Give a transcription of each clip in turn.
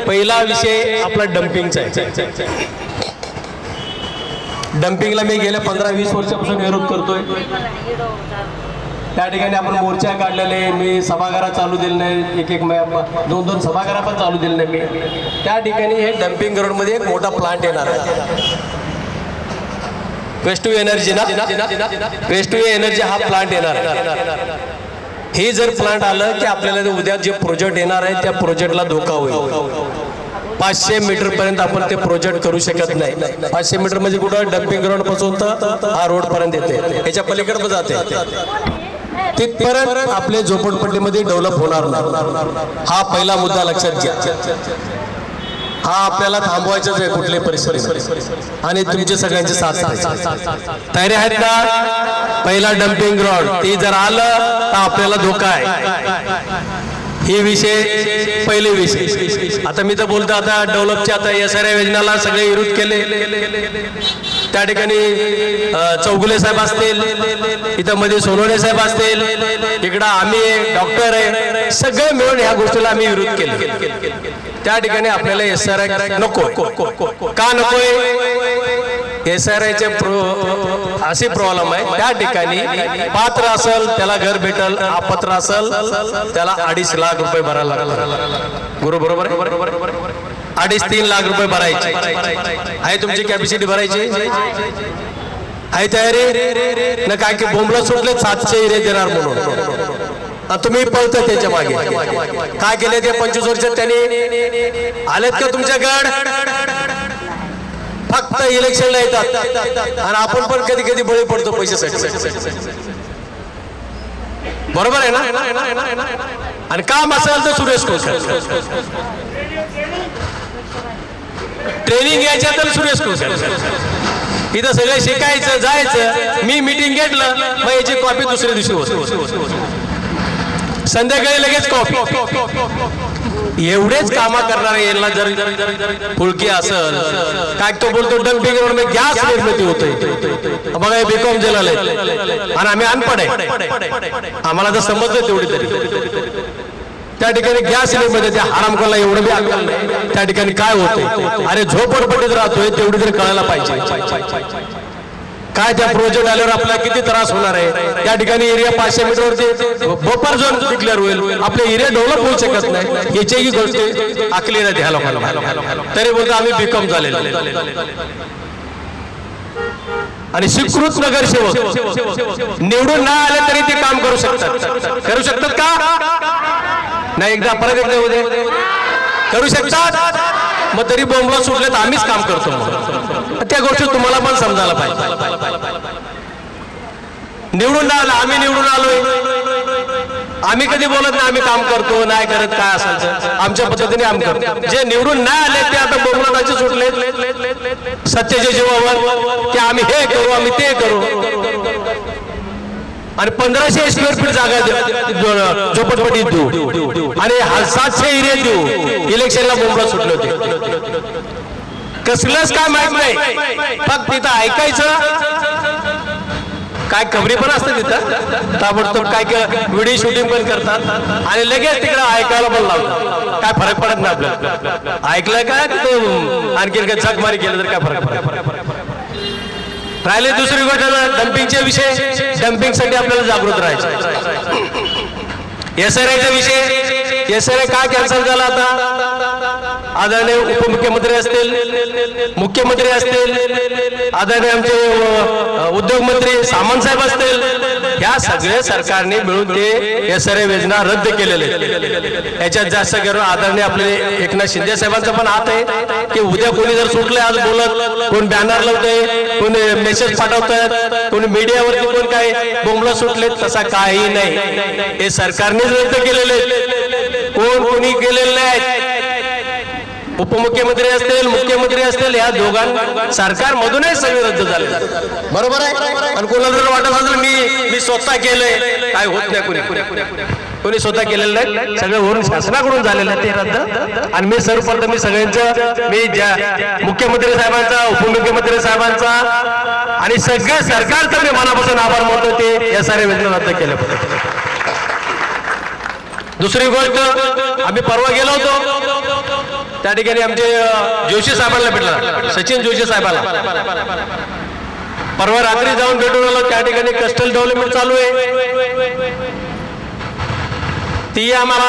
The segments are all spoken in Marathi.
पहिला विषय आपला डम्पिंगचा आहे. डम्पिंगला मी गेल्या 15-20 वर्षापासून विरोध करतोय. त्या ठिकाणी आपण मोर्चा काढलेले, मी सभागृह चालू दिले नाही, एक 2 सभागृह पण चालू दिले नाही मी. त्या ठिकाणी हे डम्पिंग ग्राउंडमध्ये एक मोठा प्लांट येणार आहे. वेस्ट टू एनर्जी ना, वेस्ट टू एनर्जी हा प्लांट येणार आहे. हे जर प्लांट आलं की आपल्याला उद्या जे प्रोजेक्ट येणार आहे त्या प्रोजेक्टला धोका होईल. 500 मीटर पर्यंत आपण ते प्रोजेक्ट करू शकत नाही. 500 मीटर म्हणजे कुठं डम्पिंग ग्राउंड पासून तर हा रोड पर्यंत येते, याच्या पलीकडे पण जाते. तिथपर्यंत आपले झोपडपट्टीमध्ये डेव्हलप होणार नाही. हा पहिला मुद्दा लक्षात घ्या. हा आपल्याला थांबवायचाच आहे कुठल्याही परिस्थितीत, आणि तुमचे सगळ्यांचे साथ तयारी आहेत ना. पहिला डम्पिंग ग्राउंड ते जर आलं तर आपल्याला धोका आहे. हे विषय पहिले विषय. आता मी तर बोलतो, आता डेव्हलपच्या आता SRI योजनेला सगळे विरोध केले. त्या ठिकाणी चौगुले साहेब असतील, इथं मध्ये सोनवणे साहेब असतील, इकडं आम्ही डॉक्टर आहे, सगळे मिळून ह्या गोष्टीला आम्ही विरोध केले. त्या ठिकाणी आपल्याला SRI नको. का नकोय? SRIचे असे प्रॉब्लेम आहे. त्या ठिकाणी पात्र असेल त्याला घर भेटल, अपात्र असेल त्याला 2.5 लाख रुपये भरायला लागतात. बरोबर आहे. 2.5-3 लाख रुपये भरायचे आहे. तुमची कॅपॅसिटी भरायची आहे, तयारी ना. काय की बोंबला सुटले 700 एरिया देणार म्हणून तुम्ही पळता त्याच्या मागे. काय केले ते 25 वर्षात त्यांनी आलेत का तुमच्याकडे? फक्त इलेक्शनला येतात आणि आपण पण कधी कधी बळी पडतो पैशासाठी. बरोबर आहे ना. आणि काम असेल तर सुरेश कोळसे, ट्रेनिंग घ्यायच्या तर सुरेश कोळसे. इथं सगळं शिकायचं, जायचं. मी मीटिंग घेतलं मग याची कॉपी दुसऱ्या दिवशी होती, संध्याकाळी लगेच कॉपी. एवढेच कामा करणारे यांना जर फुलकी असेल, काय तो बोलतो डम्पिंग ग्राउंड मध्ये गॅस निर्मिती होते. बघा बीकॉम झालेलं आहे आणि आम्ही अनपढ आहे, आम्हाला तर समजलं तेवढी तरी. त्या ठिकाणी गॅस निर्मिती, त्या हरामखोराला एवढं बी अक्कल नाही त्या ठिकाणी काय होते. अरे झोपडपट्टीत राहतोय तेवढी तरी कळायला पाहिजे. काय त्या प्रोजेक्ट आल्यावर आपल्याला किती त्रास होणार आहे. त्या ठिकाणी एरिया 500 मीटरवरती बफर झोन डिक्लेअर होईल, आपले एरिया डेव्हलप होऊ शकत नाही. याची गोष्ट आखली नाही ह्या लोकांना. तरी बोलतो आम्ही बीकॉम झालेलो आणि स्वीकृत नगरसेवक निवडून नाही आले तरी ते काम करू शकतात का नाही? एकदा परत एकदा उद्या करू शकतात. मग तरी बोंबला सुटले तर आम्हीच काम करतो. त्या गोष्टी तुम्हाला पण समजायला पाहिजे. निवडून नाही आलं, आम्ही निवडून आलोय, आम्ही कधी बोलत नाही आम्ही काम करतो नाही करत. काय असायचं आमच्या पद्धतीने आम्ही करतो. जे निवडून नाही आले ते आता बोंबलाचे सुटले सत्तेच्या जीवावर की आम्ही हे करू, आम्ही ते करू. आणि 1500 स्क्वेअर फीट जागा झोपडपट्टीत देऊ आणि 700 एरिया देऊ. इलेक्शनला बोंबला सुटले होते. कसलंच काय माहित नाही, फक्त तिथं ऐकायचं. काय खबरी पण असते तिथं, ताबडतोब काय व्हिडिओ शूटिंग पण करतात आणि लगेच तिकडे ऐकायला पण लावतात. काय फरक पडत नाही आपल्याला. ऐकलं काय तिथं आणखी काय झकमारी केलं तर काय फरक पडत. राहिले दुसरी गोष्ट डम्पिंगचे विषय. डम्पिंग साठी आपल्याला जागृत राहायचं. SRIचा विषय, SRI का कॅन्सल झाला? आता आदरणीय उपमुख्यमंत्री असतील, मुख्यमंत्री असतील, आदरणीय आमचे उद्योग मंत्री सामंत साहेब असतील, या सगळे सरकारने मिळून ते SRI योजना रद्द केलेले. याच्यात जास्त करून आदरणीय आपले एकनाथ शिंदे साहेबांचा पण हात आहे की उद्या कोणी जर सुटले आज बोलत, कोण बॅनर लावतंय, कोणी मेसेज पाठवतात, कोणी मीडियावरती कोण काय बोंबला सुटले, तसा काही नाही. हे सरकारनेच रद्द केलेले, कोणी केलेले नाही. उपमुख्यमंत्री असतील, मुख्यमंत्री असतील, या दोघां सरकारमधूनच सगळे रद्द झाले. बरोबर आहे. आणि कोणाला जर वाटत असेल मी स्वतः केलंय, काय होत नाही. कोणी स्वतः केलेलं नाही, सगळं वरून शासनाकडून झालेलं आहे ते रद्द. आणि मी सर्वप्रथम सगळ्यांचं, मी मुख्यमंत्री साहेबांचा, उपमुख्यमंत्री साहेबांचा आणि सगळे सरकारचं मी मनापासून आभार मानतो. ते SRI योजना रद्द केलं. दुसरी गोष्ट, आम्ही परवा गेलो होतो त्या ठिकाणी आमचे जोशी साहेबांना भेटला, सचिन जोशी साहेबांना परवा रात्री जाऊन भेटून आलो. त्या ठिकाणी कस्टल डेव्हलपमेंट चालू आहे, ती आम्हाला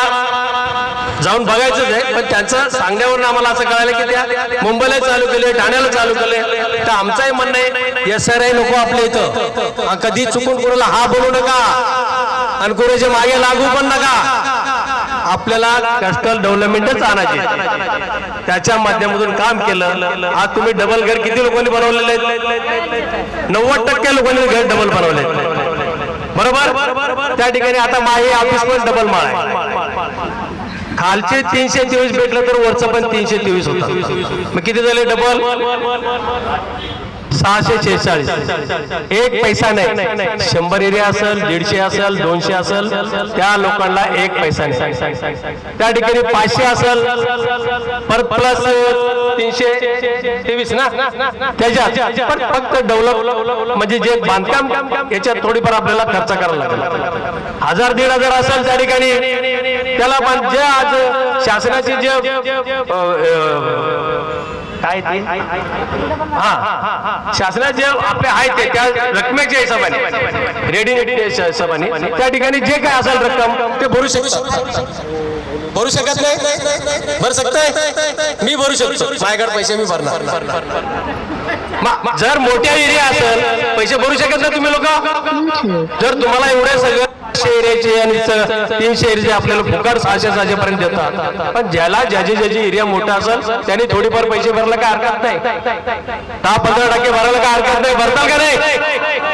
जाऊन बघायचंच आहे. पण त्यांचं सांगण्यावरून आम्हाला असं कळालं की त्या मुंबईला चालू केले, ठाण्याला चालू केले. तर आमचंही म्हणणं आहे SRI नको आपल्या इथं. कधी चुकून कोणाला हा बोलू नका आणि कोणाच्या मागे लागू पण नका. आपल्याला कस्टल डेव्हलपमेंटच आणायची, त्याच्या माध्यमातून काम केलं. आज तुम्ही डबल घर किती लोकांनी बनवलेले आहेत? 90% लोकांनी घर डबल बनवले, बरोबर. त्या ठिकाणी आता माही ऑफिस पण डबल माळ आहे. खालचे 323 भेटलं तर वरचं पण 323 होतं. मग किती झाले डबल? 646. एक पैसा नाही. 100 एरिया असेल, 150 असेल, 200 असेल, त्या लोकांना एक पैसा नाही. त्या ठिकाणी 500 असेल परत प्लस 323 ना, त्याच्यात पण फक्त डेव्हलप म्हणजे जे बांधकाम याच्यात थोडीफार आपल्याला खर्च करावा लागेल. 1000-1500 असेल त्या ठिकाणी त्याला पण जे आज शासनाची जे काय ते शासनात जे आपले आहेत ते त्या रकमेच्या हिशोबाने रेडिंग हिशोबाने त्या ठिकाणी जे काय असेल रक्कम ते भरू शकत नाही. भरू शकताय? मी भरू शकतो, माझ्याकडे पैसे मी भरणार. जर मोठ्या एरिया असेल पैसे भरू शकत नाही तुम्ही लोक. जर तुम्हाला एवढे सगळं 500 एरियाचे आणि 300 एरियाचे आपल्याला फुकट 600 पर्यंत देतात. पण ज्याला ज्याचे एरिया मोठा असेल त्यांनी थोडीफार पैसे भरायला काय हरकत नाही. 10-15% भरायला काय हरकत नाही. भरताल का नाही?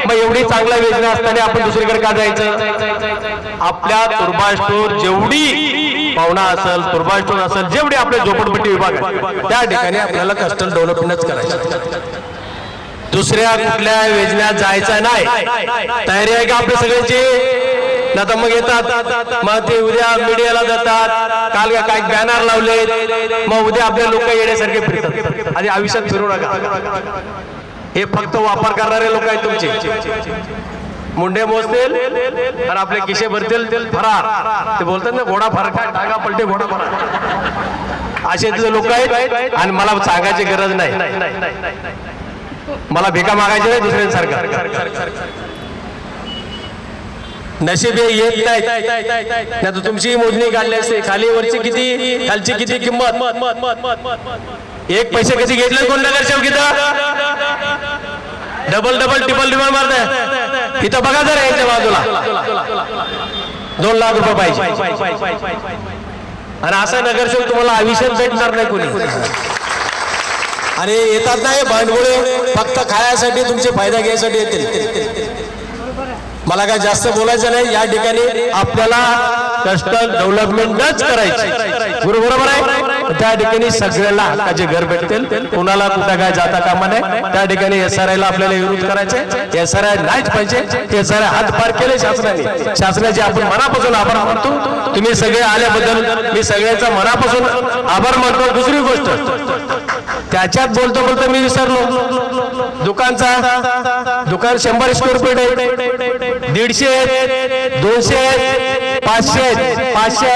मग एवढी चांगल्या योजना असताना आपण दुसरीकडे का जायचं? आपल्या तुर्बा स्टोर जेवढी पाहुणा असेल, तुर्बा स्टोर असेल, जेवढी आपल्या झोपडपट्टी विभाग आहे त्या ठिकाणी आपल्याला कस्टल डेव्हलपमेंटच करायचं. दुसऱ्या कुठल्या योजनेत जायचं नाही. तयारी आहे का आपल्या सगळ्यांची? आता मग येतात, मग ते उद्या मीडियाला जातात, काल काय बॅनर लावले, मग उद्या आपल्या लोक येण्यासारखे फिरतात. आणि आयुष्यात फिरू नका. हे फक्त वापर करणारे लोक आहेत तुमचे. मुंडे मोजतील आणि आपले किशे भरतील फरार. ते बोलतात ना घोडा फरक आहे, टागा पलटे घोडा फरार. असे तुझे लोक आहेत. आणि मला सांगायची गरज नाही, मला भिका मागायची नाही दुसऱ्यांसारखा. नशीब येत नाही, नाही तर तुमची मोजणी काढली असते. खाली वरची किती, खालची किती किंमत. एक पैसे कधी घेतले कोण नगरसेवक इथं? डबल टिबल मारताय इथं. बघा जरा याच्या बाजूला 2 लाख रुपये पाहिजे. आणि असा नगरसेवक तुम्हाला आयुष्यात भेटणार नाही कोणी. आणि येतात नाही भांडवळे फक्त खाण्यासाठी, तुमचे फायदा घ्यायसाठी येतील. मला काय जास्त बोलायचं नाही. या ठिकाणी आपल्याला कस्टल डेव्हलपमेंटच करायची, बरोबर आहे. त्या ठिकाणी सगळ्याला हक्काचे घर भेटतील, कुणाला कुठं काय जाता कामा नाही. त्या ठिकाणी SRI ला आपल्याला विरोध करायचे. SRI नाहीच पाहिजे. SRI हात पार केले शासनाने. शासनाचे आपण मनापासून आभार मानतो. तुम्ही सगळे आल्याबद्दल मी सगळ्यांचा मनापासून आभार मानतो. दुसरी गोष्ट त्याच्यात बोलतो मी विसरलो. दुकान 100 स्क्वेअर फीट आहे, 150, 200, 500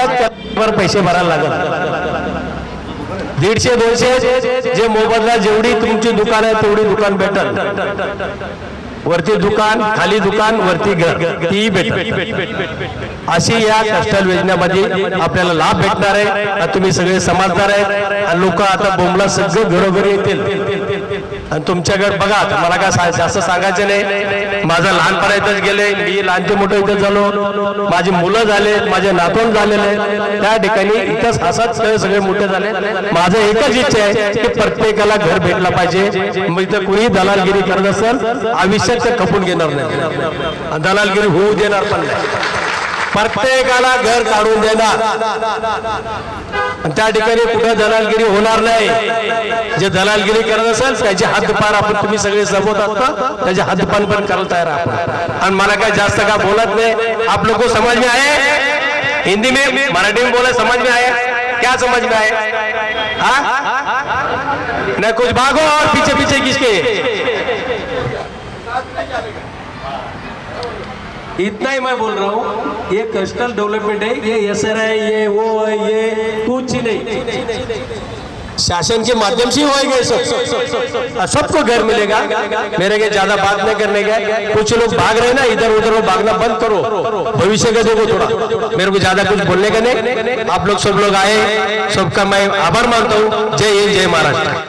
वर पैसे भरायला लागतात. 150, 200 जे मोबदला जेवढी तुमची दुकान आहे तेवढी दुकान भेटल. वरती दुकान, खाली दुकान, वरती घर, ती भेटल. अशी या कस्टल योजनेमध्ये आपल्याला लाभ भेटणार आहे. तुम्ही सगळे समजदार आहेत. आणि लोक आता बोंबला सगळे घरोघरी येतील. आणि तुमच्याकडे बघा, मला काय जास्त सांगायचं नाही. माझं लहानपणा इथंच गेले, मी लहानचे मोठे इथं झालो, माझी मुलं झाले, माझे नातवंड झालेले. त्या ठिकाणी इथंच हसत सगळे मोठे झाले. माझं एकच इच्छा आहे की प्रत्येकाला घर भेटला पाहिजे. मग इथं कुणी दलालगिरी करत असेल आयुष्यात ते खपून घेणार नाही, दलालगिरी होऊ देणार पण नाही. प्रत्येकाला घर काढून देणार. त्या ठिकाणी कुठे दलालगिरी होणार नाही. जे दलालगिरी करत असेल त्याचे हातपार आपण तुम्ही सगळे सबोत असता, त्याचे हातपान पण करायला तयार आपण. आणि मला काय जास्त का बोलत नाही. आप लोग को समझ में आए? हिंदी में, मराठी में बोले समझ में आया? क्या समझ में आया? नहीं कुछ भागो और पीछे पीछे किसके? इतना ही मैं बोल रहा हूँ. ये कस्टल डेवलपमेंट है, ये SRI, ये वो है, ये कुछ ही नहीं. शासन के माध्यम से होएगा सबको घर मिलेगा। मेरे के ज्यादा बात नहीं करने का। कुछ लोग भाग रहे ना इधर उधर, वो भागना बंद करो, भविष्य का देखो थोड़ा। मेरे को ज्यादा कुछ बोलने का नहीं। आप लोग सब लोग आए, सबका मैं आभार मानता हूँ। जय हिंद, जय महाराष्ट्र।